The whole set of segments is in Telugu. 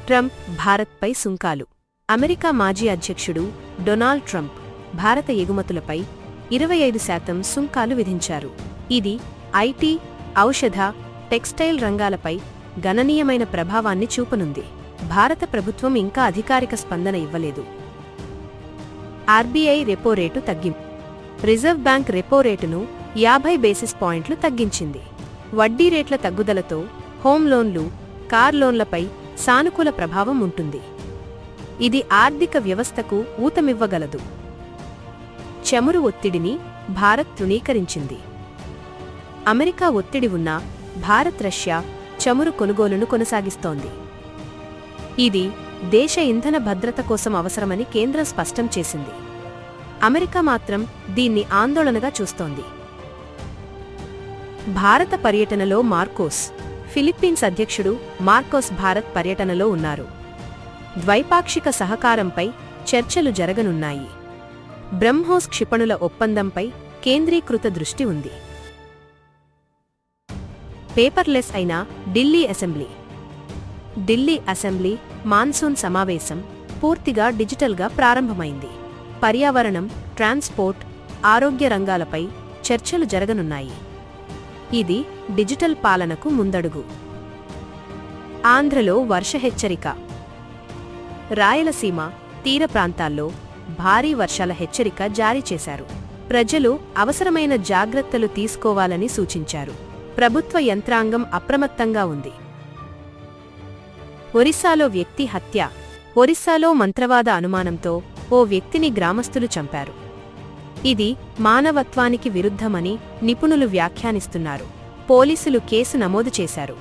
ట్రంప్ భారత్పై సుంకాలు. అమెరికా మాజీ అధ్యక్షుడు డొనాల్డ్ ట్రంప్ భారత ఎగుమతులపై 25% సుంకాలు విధించారు. ఇది ఐటీ, ఔషధ, టెక్స్టైల్ రంగాలపై గణనీయమైన ప్రభావాన్ని చూపనుంది. భారత ప్రభుత్వం ఇంకా అధికారిక స్పందన ఇవ్వలేదు. ఆర్బీఐ రెపో రేటు తగ్గింపు. రిజర్వ్ బ్యాంక్ రెపో రేటును 50 బేసిస్ పాయింట్లు తగ్గించింది. వడ్డీ రేట్ల తగ్గుదలతో హోమ్ లోన్లు, కార్ లోన్లపై సానుకూల ప్రభావం ఉంటుంది. ఇది ఆర్థిక వ్యవస్థకు ఊతమివ్వగలదు. చమురు ఒత్తిడిని భారత్ తృణీకరించింది. అమెరికా ఒత్తిడి ఉన్నా భారత్ రష్యా చమురు కొనుగోలును కొనసాగిస్తోంది. ఇది దేశ ఇంధన భద్రత కోసం అవసరమని కేంద్రం స్పష్టం చేసింది. అమెరికా మాత్రం దీన్ని ఆందోళనగా చూస్తోంది. భారత పర్యటనలో మార్కోస్. ఫిలిప్పీన్స్ అధ్యక్షుడు మార్కోస్ భారత్ పర్యటనలో ఉన్నారు. ద్వైపాక్షిక సహకారంపై చర్చలు జరగనున్నాయి. బ్రహ్మోస్ క్షిపణుల ఒప్పందంపై కేంద్రీకృత దృష్టి ఉంది. పేపర్లెస్ అయిన Delhi assembly. Delhi assembly monsoon సమావేశం పూర్తిగా డిజిటల్గా ప్రారంభమైంది. పర్యావరణం, ట్రాన్స్పోర్ట్, ఆరోగ్య రంగాలపై చర్చలు జరగనున్నాయి. ఇది డిజిటల్ పాలనకు ముందడుగు. ఆంధ్రలో వర్ష హెచ్చరిక. రాయలసీమ తీర ప్రాంతాల్లో భారీ వర్షాల హెచ్చరిక జారీ చేశారు. ప్రజలు అవసరమైన జాగ్రత్తలు తీసుకోవాలని సూచించారు. ప్రభుత్వ యంత్రాంగం అప్రమత్తంగా ఉంది. ఒరిస్సాలో వ్యక్తి హత్య. ఒరిస్సాలో మంత్రవాద అనుమానంతో ఓ వ్యక్తిని గ్రామస్తులు చంపారు. ఇది మానవత్వానికి విరుద్ధమని నిపుణులు వ్యాఖ్యానిస్తున్నారు. పోలీసులు కేసు నమోదు చేశారు.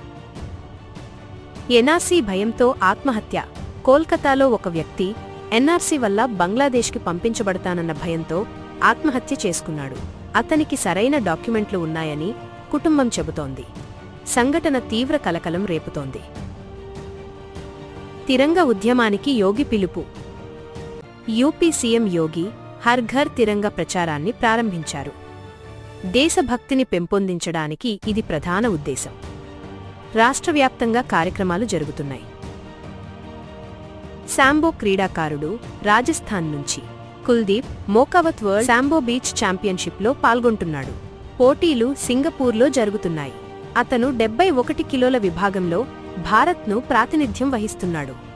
ఎన్ఆర్సీ భయంతో ఆత్మహత్య. కోల్కతాలో ఒక వ్యక్తి ఎన్ఆర్సీ వల్ల బంగ్లాదేశ్కి పంపించబడతానన్న భయంతో ఆత్మహత్య చేసుకున్నాడు. అతనికి సరైన డాక్యుమెంట్లు ఉన్నాయని కుటుంబం చెబుతోంది. సంఘటన తీవ్ర కలకలం రేపుతోంది. తిరంగ ఉద్యమానికి యోగి పిలుపు. యూపీ సీఎం యోగి హర్ ఘర్ తిరంగ ప్రచారాన్ని ప్రారంభించారు. దేశభక్తిని పెంపొందించడానికి ఇది ప్రధాన ఉద్దేశం. రాష్ట్రవ్యాప్తంగా కార్యక్రమాలు జరుగుతున్నాయి. శాంబో క్రీడాకారుడు రాజస్థాన్ నుంచి కుల్దీప్ మోకావత్ వరల్డ్ శాంబో బీచ్ ఛాంపియన్షిప్లో పాల్గొంటున్నాడు. పోటీలు సింగపూర్లో జరుగుతున్నాయి. అతను 71 కిలోల విభాగంలో భారత్ను ప్రాతినిధ్యం వహిస్తున్నాడు.